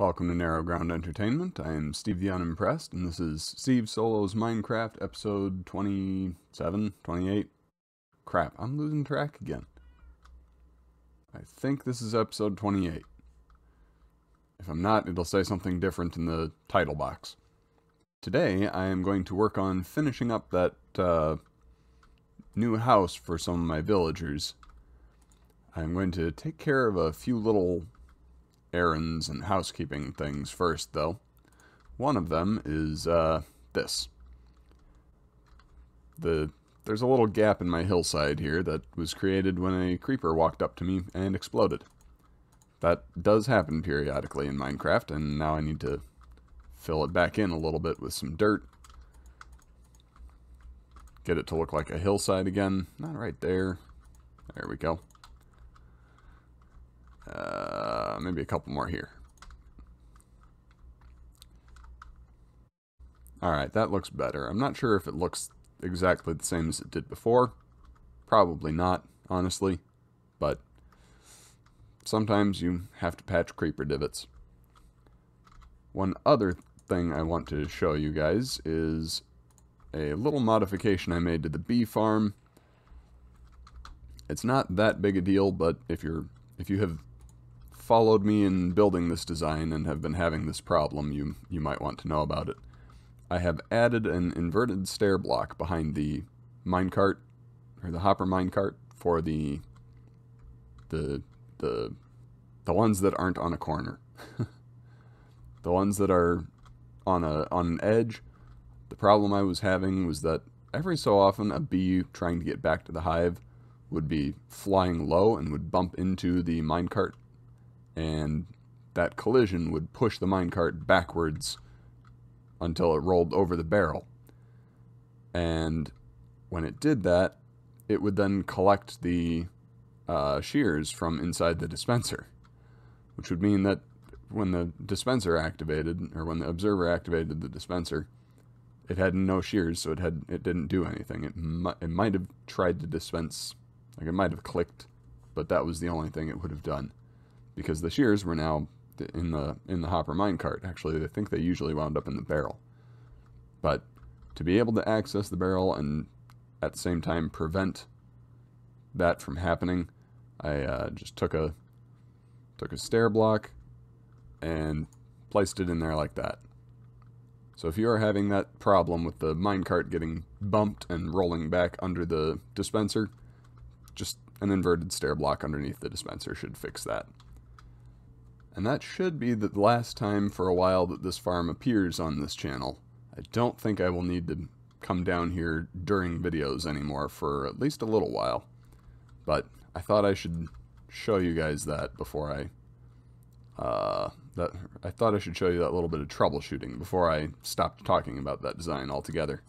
Welcome to Narrow Ground Entertainment. I am Steve the Unimpressed, and this is Steve Solo's Minecraft episode 27, 28. Crap, I'm losing track again. I think this is episode 28. If I'm not, it'll say something different in the title box. Today, I am going to work on finishing up that new house for some of my villagers. I'm going to take care of a few little errands and housekeeping things first, though. One of them is this. There's a little gap in my hillside here that was created when a creeper walked up to me and exploded. That does happen periodically in Minecraft, and now I need to fill it back in a little bit with some dirt. Get it to look like a hillside again. Not right there. There we go. Maybe a couple more here. Alright, that looks better. I'm not sure if it looks exactly the same as it did before. Probably not, honestly. But sometimes you have to patch creeper divots. One other thing I want to show you guys is a little modification I made to the bee farm. It's not that big a deal, but if you have followed me in building this design and have been having this problem, you might want to know about it. I have added an inverted stair block behind the minecart, or the hopper minecart, for the ones that aren't on a corner. The ones that are on an edge. The problem I was having was that every so often a bee trying to get back to the hive would be flying low and would bump into the minecart, and that collision would push the minecart backwards until it rolled over the barrel. And when it did that, it would then collect the shears from inside the dispenser, which would mean that when the dispenser activated, or when the observer activated the dispenser, it had no shears, so it didn't do anything. It might have tried to dispense, like it might have clicked, but that was the only thing it would have done, because the shears were now in the hopper minecart. Actually, I think they usually wound up in the barrel. But to be able to access the barrel and at the same time prevent that from happening, I just took a stair block and placed it in there like that. So if you are having that problem with the minecart getting bumped and rolling back under the dispenser, just an inverted stair block underneath the dispenser should fix that. And that should be the last time for a while that this farm appears on this channel. I don't think I will need to come down here during videos anymore for at least a little while. But I thought I should show you guys that before I thought I should show you that little bit of troubleshooting before I stopped talking about that design altogether.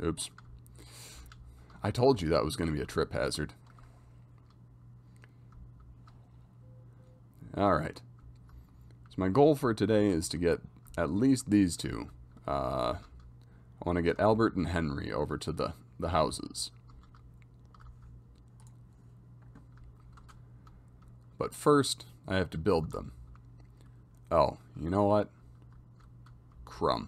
Oops. I told you that was going to be a trip hazard. Alright. So my goal for today is to get at least these two. I want to get Albert and Henry over to the houses. But first, I have to build them. Oh, you know what? Crumb.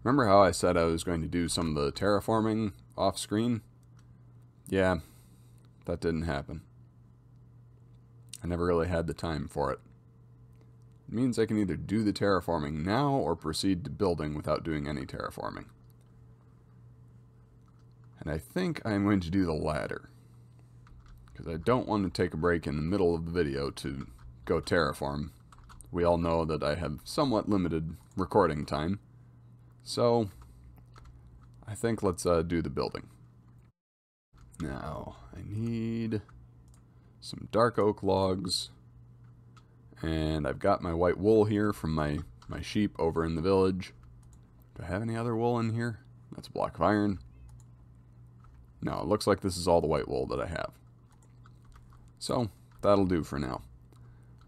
Remember how I said I was going to do some of the terraforming off screen? Yeah, that didn't happen. I never really had the time for it. It means I can either do the terraforming now or proceed to building without doing any terraforming. And I think I'm going to do the latter, because I don't want to take a break in the middle of the video to go terraform. We all know that I have somewhat limited recording time, so I think let's do the building. Now, I need some dark oak logs, and I've got my white wool here from my sheep over in the village. Do I have any other wool in here? That's a block of iron. No, it looks like this is all the white wool that I have. So, that'll do for now.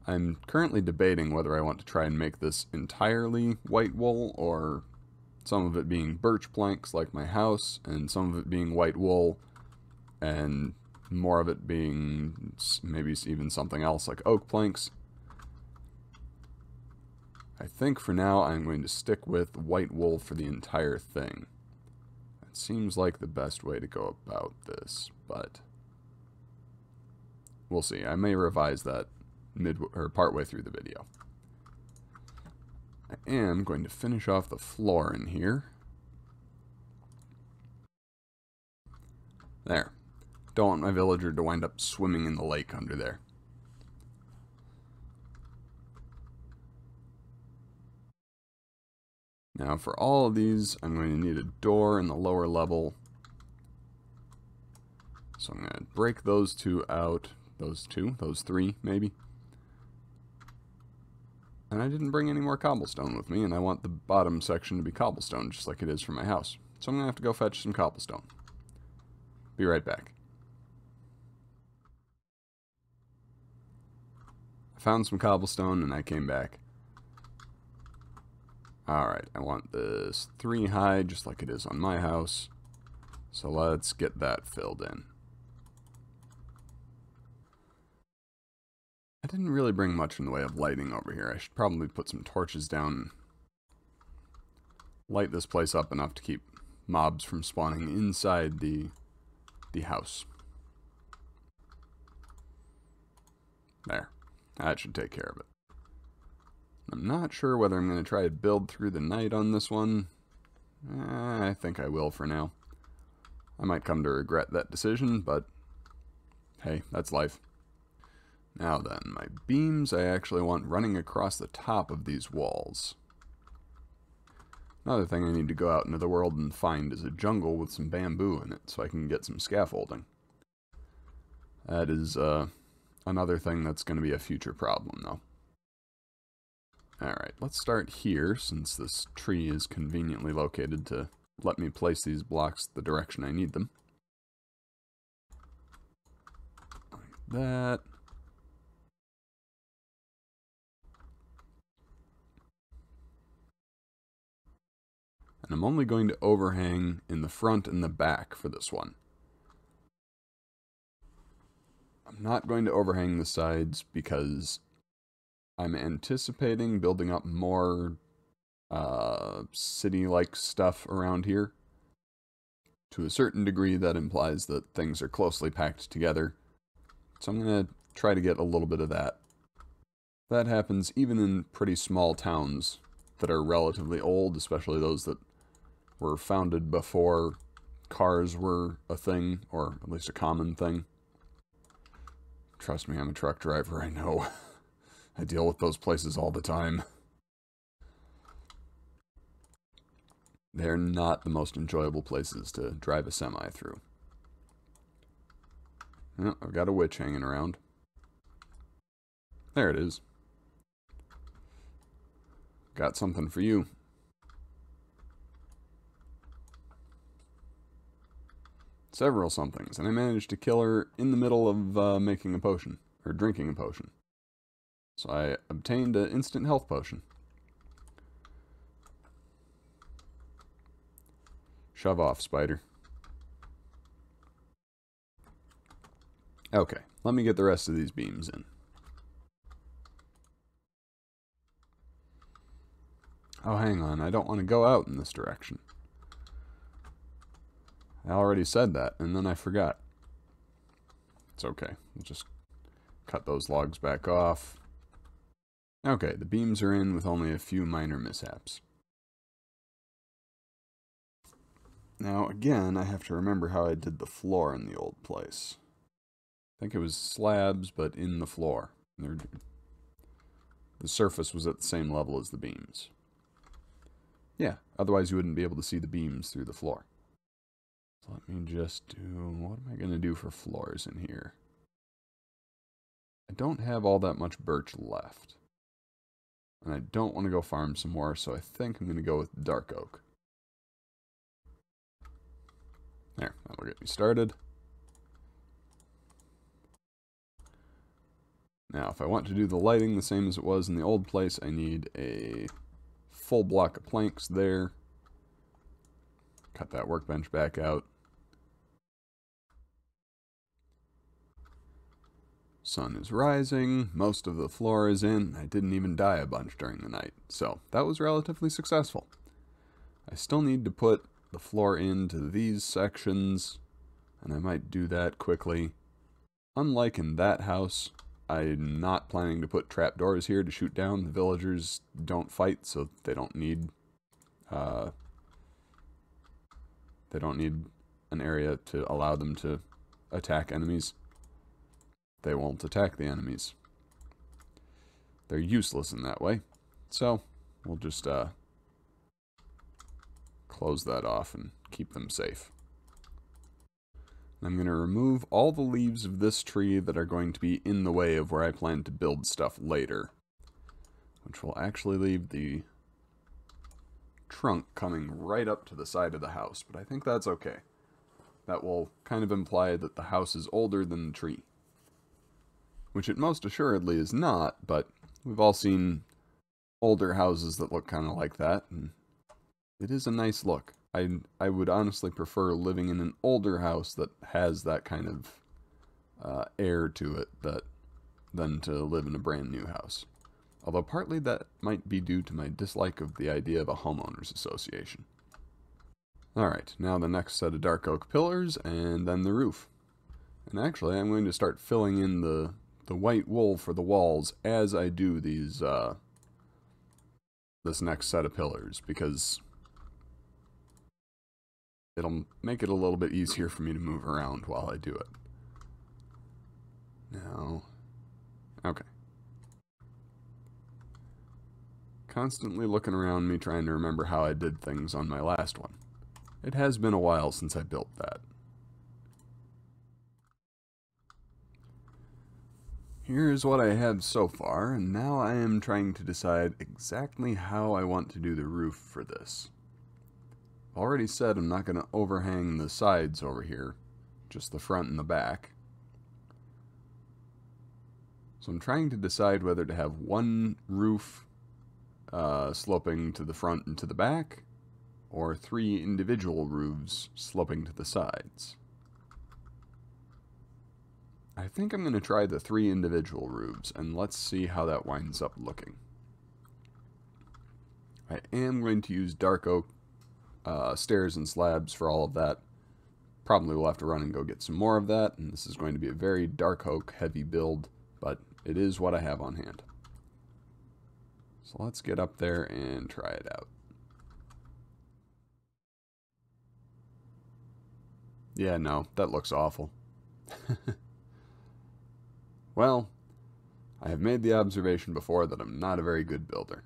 I'm currently debating whether I want to try and make this entirely white wool, or some of it being birch planks like my house, and some of it being white wool, and more of it being maybe even something else like oak planks. I think for now I'm going to stick with white wool for the entire thing. It seems like the best way to go about this, but we'll see. I may revise that partway through the video. I am going to finish off the floor in here. There. Don't want my villager to wind up swimming in the lake under there. Now for all of these, I'm going to need a door in the lower level. So I'm going to break those two out. Those three, maybe. And I didn't bring any more cobblestone with me, and I want the bottom section to be cobblestone, just like it is for my house. So I'm going to have to go fetch some cobblestone. Be right back. I found some cobblestone, and I came back. Alright, I want this 3 high, just like it is on my house. So let's get that filled in. I didn't really bring much in the way of lighting over here. I should probably put some torches down. Light this place up enough to keep mobs from spawning inside the house. There. That should take care of it. I'm not sure whether I'm going to try to build through the night on this one. I think I will for now. I might come to regret that decision, but hey, that's life. Now then, my beams I actually want running across the top of these walls. Another thing I need to go out into the world and find is a jungle with some bamboo in it, so I can get some scaffolding. That is another thing that's going to be a future problem, though. Alright, let's start here, since this tree is conveniently located to let me place these blocks the direction I need them. Like that. And I'm only going to overhang in the front and the back for this one. I'm not going to overhang the sides because I'm anticipating building up more city-like stuff around here. To a certain degree, that implies that things are closely packed together. So I'm going to try to get a little bit of that. That happens even in pretty small towns that are relatively old, especially those that were founded before cars were a thing, or at least a common thing. Trust me, I'm a truck driver, I know. I deal with those places all the time. They're not the most enjoyable places to drive a semi through. Oh, I've got a witch hanging around. There it is. Got something for you. Several somethings, and I managed to kill her in the middle of making a potion, or drinking a potion. So I obtained an instant health potion. Shove off, spider. Okay, let me get the rest of these beams in. Oh, hang on, I don't want to go out in this direction. I already said that, and then I forgot. It's okay, we'll just cut those logs back off. Okay, the beams are in with only a few minor mishaps. Now, again, I have to remember how I did the floor in the old place. I think it was slabs, but in the floor. The surface was at the same level as the beams. Yeah, otherwise you wouldn't be able to see the beams through the floor. So let me just do... what am I going to do for floors in here? I don't have all that much birch left. And I don't want to go farm some more, so I think I'm going to go with dark oak. There, that'll get me started. Now, if I want to do the lighting the same as it was in the old place, I need a full block of planks there. Cut that workbench back out. Sun is rising, most of the floor is in. I didn't even die a bunch during the night, so that was relatively successful. I still need to put the floor into these sections, and I might do that quickly. Unlike in that house, I'm not planning to put trapdoors here to shoot down. The villagers don't fight, so they don't need an area to allow them to attack enemies. They won't attack the enemies. They're useless in that way. So, we'll just close that off and keep them safe. I'm going to remove all the leaves of this tree that are going to be in the way of where I plan to build stuff later. Which will actually leave the trunk coming right up to the side of the house, but I think that's okay. That will kind of imply that the house is older than the tree. Which it most assuredly is not, but we've all seen older houses that look kind of like that, and it is a nice look. I would honestly prefer living in an older house that has that kind of air to it than to live in a brand new house. Although partly that might be due to my dislike of the idea of a homeowners association. Alright, now the next set of dark oak pillars, and then the roof. And actually, I'm going to start filling in the white wool for the walls as I do these, this next set of pillars, because it'll make it a little bit easier for me to move around while I do it. Now, okay. Constantly looking around me trying to remember how I did things on my last one. It has been a while since I built that. Here's what I have so far, and now I am trying to decide exactly how I want to do the roof for this. I've already said I'm not going to overhang the sides over here, just the front and the back. So I'm trying to decide whether to have one roof sloping to the front and to the back, or 3 individual roofs sloping to the sides. I think I'm going to try the 3 individual roofs, and let's see how that winds up looking. I am going to use dark oak stairs and slabs for all of that. Probably will have to run and go get some more of that, and this is going to be a very dark oak heavy build, but it is what I have on hand. So let's get up there and try it out. Yeah, no, that looks awful. Well, I have made the observation before that I'm not a very good builder.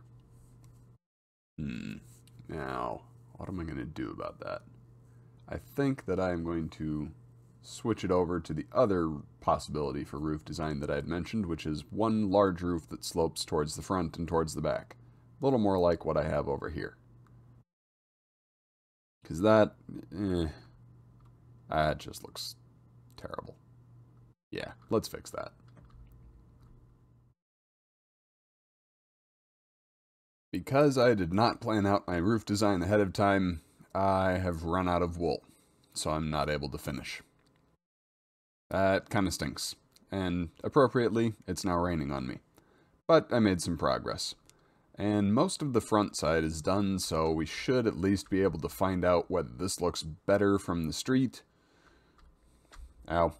Now, what am I going to do about that? I think that I am going to switch it over to the other possibility for roof design that I had mentioned, which is one large roof that slopes towards the front and towards the back. A little more like what I have over here. Because that just looks terrible. Yeah, let's fix that. Because I did not plan out my roof design ahead of time, I have run out of wool, so I'm not able to finish. That kind of stinks, and appropriately, it's now raining on me. But I made some progress. And most of the front side is done, so we should at least be able to find out whether this looks better from the street. Ow.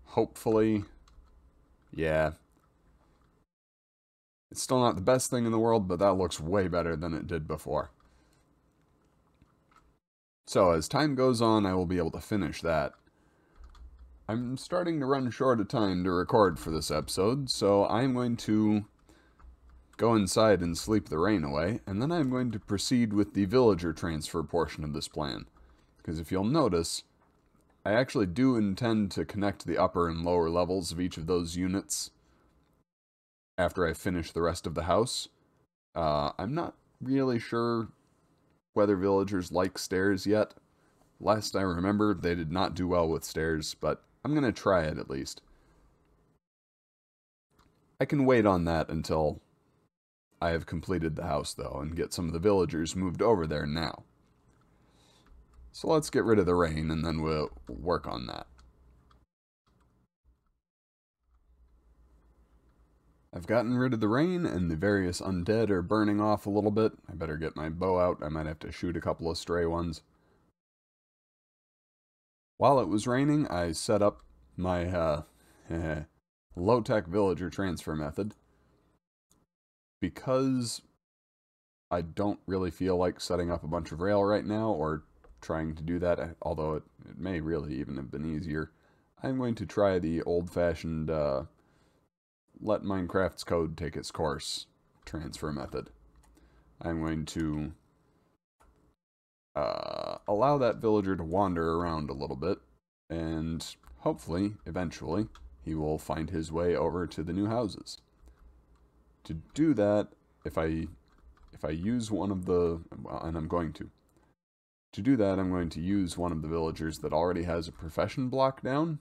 Hopefully. Yeah. It's still not the best thing in the world, but that looks way better than it did before. So as time goes on, I will be able to finish that. I'm starting to run short of time to record for this episode, so I'm going to go inside and sleep the rain away, and then I'm going to proceed with the villager transfer portion of this plan. Because if you'll notice, I actually do intend to connect the upper and lower levels of each of those units after I finish the rest of the house. I'm not really sure whether villagers like stairs yet. Last I remember, they did not do well with stairs, but I'm going to try it at least. I can wait on that until I have completed the house, though, and get some of the villagers moved over there now. So let's get rid of the rain, and then we'll work on that. I've gotten rid of the rain, and the various undead are burning off a little bit. I better get my bow out. I might have to shoot a couple of stray ones. While it was raining, I set up my low-tech villager transfer method. Because I don't really feel like setting up a bunch of rail right now, or trying to do that, although it may really even have been easier. I'm going to try the old-fashioned let Minecraft's code take its course transfer method. I'm going to allow that villager to wander around a little bit, and hopefully, eventually, he will find his way over to the new houses. To do that, if I use one of the, and I'm going to do that, I'm going to use one of the villagers that already has a profession block down.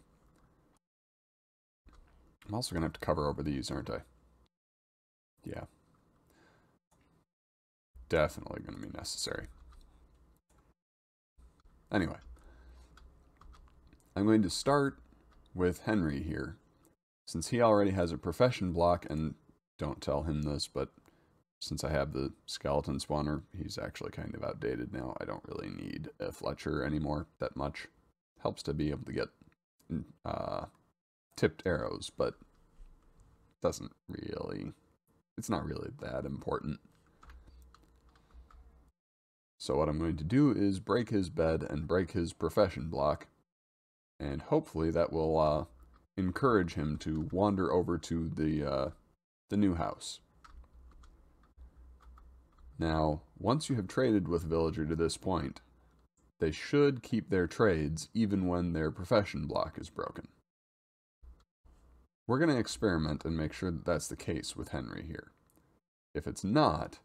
I'm also going to have to cover over these, aren't I? Yeah. Definitely going to be necessary. Anyway. I'm going to start with Henry here. Since he already has a profession block, and don't tell him this, but since I have the skeleton spawner, he's actually kind of outdated now. I don't really need a Fletcher anymore that much. Helps to be able to get tipped arrows, but doesn't really, it's not really that important. So what I'm going to do is break his bed and break his profession block, and hopefully that will encourage him to wander over to the new house. Now, once you have traded with a villager to this point, they should keep their trades even when their profession block is broken. We're going to experiment and make sure that that's the case with Henry here. If it's not,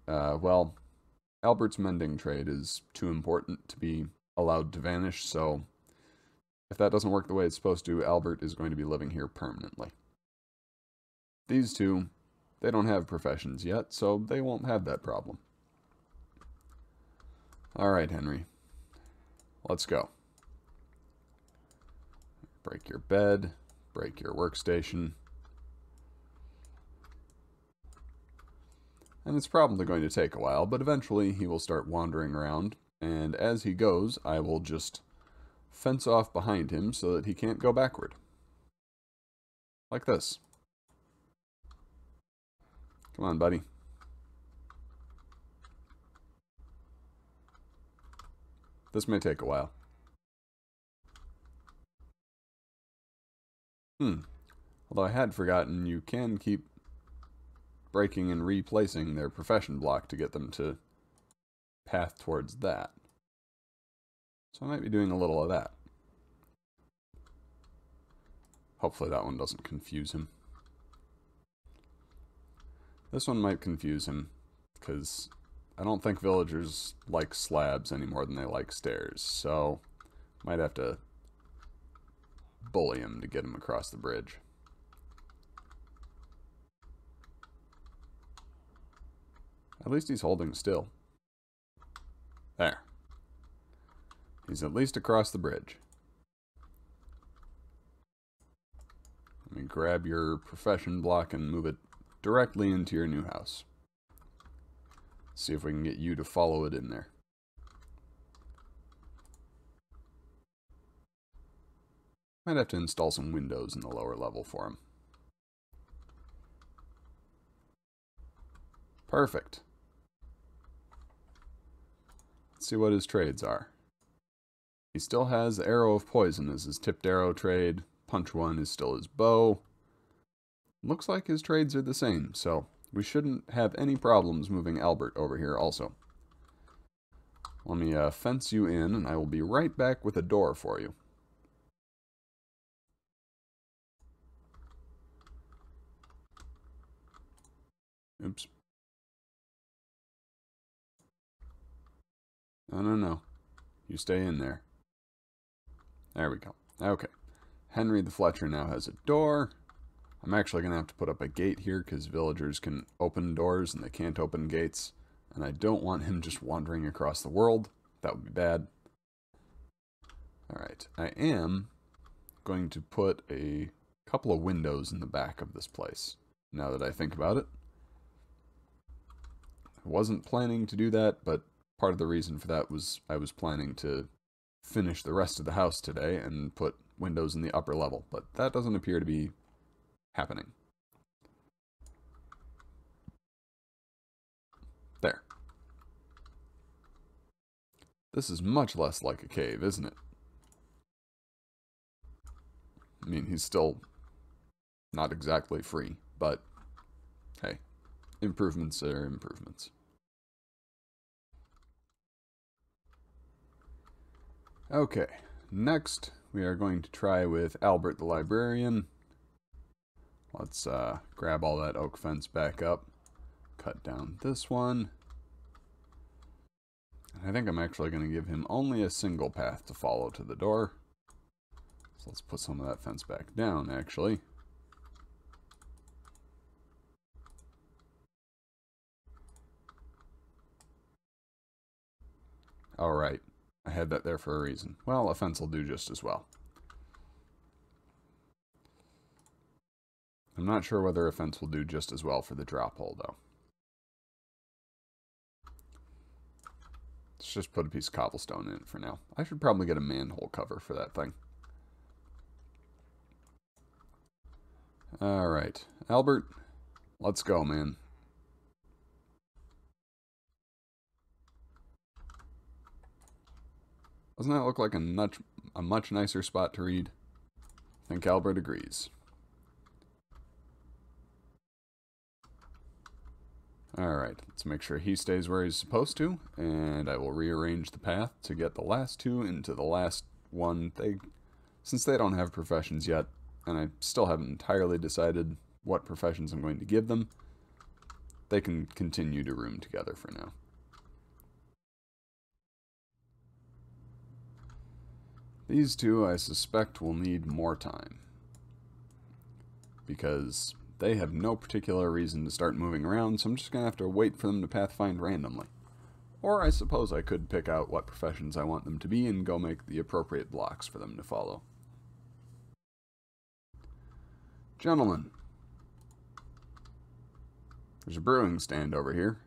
well, Albert's mending trade is too important to be allowed to vanish, so if that doesn't work the way it's supposed to, Albert is going to be living here permanently. These two, they don't have professions yet, so they won't have that problem. Alright, Henry. Let's go. Break your bed. Break your workstation. And it's probably going to take a while, but eventually he will start wandering around, and as he goes, I will just fence off behind him so that he can't go backward. Like this. Come on, buddy. This may take a while. Although I had forgotten, you can keep breaking and replacing their profession block to get them to path towards that. So I might be doing a little of that. Hopefully that one doesn't confuse him. This one might confuse him, because I don't think villagers like slabs any more than they like stairs, so might have to bully him to get him across the bridge. At least he's holding still. There. He's at least across the bridge. Let me grab your profession block and move it directly into your new house. See if we can get you to follow it in there. Might have to install some windows in the lower level for him. Perfect. Let's see what his trades are. He still has the Arrow of Poison as his tipped arrow trade. Punch 1 is still his bow. Looks like his trades are the same, so we shouldn't have any problems moving Albert over here also. Let me fence you in, and I will be right back with a door for you. Oops. No. You stay in there. There we go. Okay. Henry the Fletcher now has a door. I'm actually going to have to put up a gate here because villagers can open doors and they can't open gates. And I don't want him just wandering across the world. That would be bad. Alright. I am going to put a couple of windows in the back of this place. now that I think about it. I wasn't planning to do that, but part of the reason for that was I was planning to finish the rest of the house today and put windows in the upper level, but that doesn't appear to be happening. There. This is much less like a cave, isn't it? I mean, he's still not exactly free, but hey, improvements are improvements. Okay, next we are going to try with Albert the Librarian. Let's grab all that oak fence back up, cut down this one. I think I'm actually going to give him only a single path to follow to the door. So let's put some of that fence back down, actually. Alright, I had that there for a reason. Well, a fence will do just as well. I'm not sure whether a fence will do just as well for the drop hole, though. Let's just put a piece of cobblestone in it for now. I should probably get a manhole cover for that thing. Alright, Albert, let's go, man. Doesn't that look like a much nicer spot to read? I think Albert agrees. Alright, let's make sure he stays where he's supposed to, and I will rearrange the path to get the last two into the last one. Since they don't have professions yet, and I still haven't entirely decided what professions I'm going to give them, they can continue to room together for now. These two, I suspect, will need more time, because they have no particular reason to start moving around, so I'm just going to have to wait for them to pathfind randomly. Or I suppose I could pick out what professions I want them to be and go make the appropriate blocks for them to follow. Gentlemen, there's a brewing stand over here.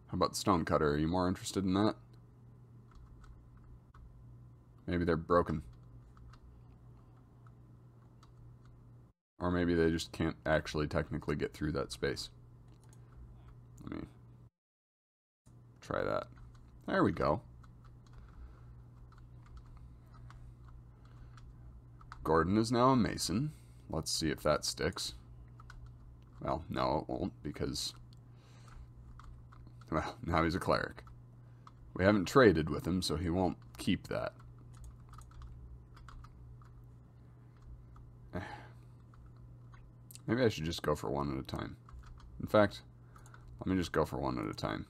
How about the stonecutter? Are you more interested in that? Maybe they're broken. Or maybe they just can't actually technically get through that space. Let me try that. There we go. Gordon is now a mason. Let's see if that sticks. Well, no, it won't, because... well, now he's a cleric. We haven't traded with him, so he won't keep that. Maybe I should just go for one at a time. In fact, let me just go for one at a time.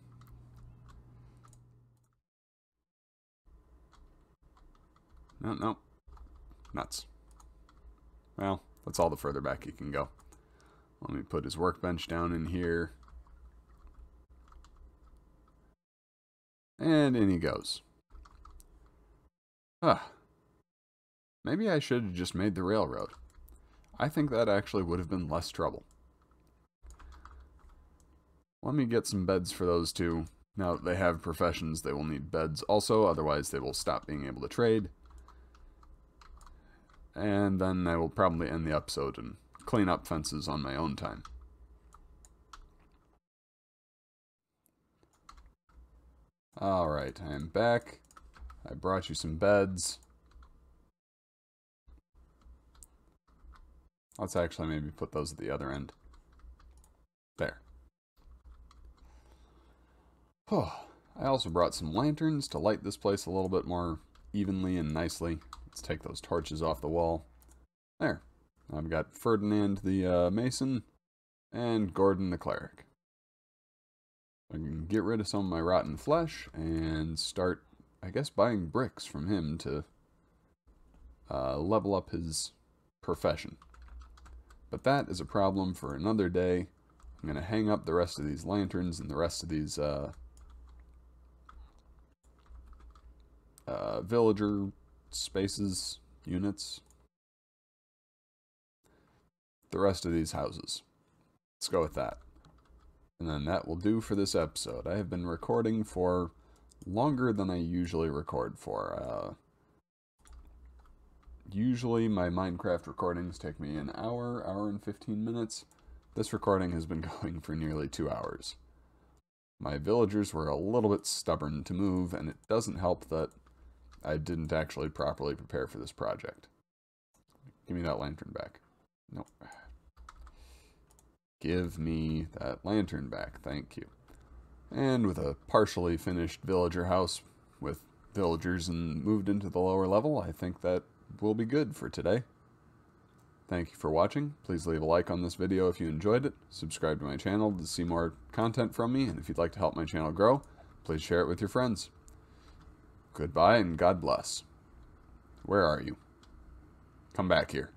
No. Nuts. Well, that's all the further back he can go. Let me put his workbench down in here. And in he goes. Maybe I should have just made the railroad. I think that actually would have been less trouble. Let me get some beds for those two. Now that they have professions, they will need beds also, otherwise they will stop being able to trade. And then I will probably end the episode and clean up fences on my own time. Alright, I am back. I brought you some beds. Let's actually maybe put those at the other end. There. Oh, I also brought some lanterns to light this place a little bit more evenly and nicely. Let's take those torches off the wall. There. I've got Ferdinand the Mason and Gordon the Cleric. I can get rid of some of my rotten flesh and start, I guess, buying bricks from him to level up his profession. But that is a problem for another day. I'm going to hang up the rest of these lanterns and the rest of these villager spaces, units. the rest of these houses. Let's go with that. And then that will do for this episode. I have been recording for longer than I usually record for. Usually my Minecraft recordings take me an hour, hour and 15 minutes. This recording has been going for nearly 2 hours. My villagers were a little bit stubborn to move, and it doesn't help that I didn't actually properly prepare for this project. Give me that lantern back. Nope. Give me that lantern back, thank you. And with a partially finished villager house with villagers and moved into the lower level, I think that will be good for today. Thank you for watching. Please leave a like on this video if you enjoyed it. Subscribe to my channel to see more content from me, and if you'd like to help my channel grow, please share it with your friends. Goodbye and God bless. Where are you? Come back here.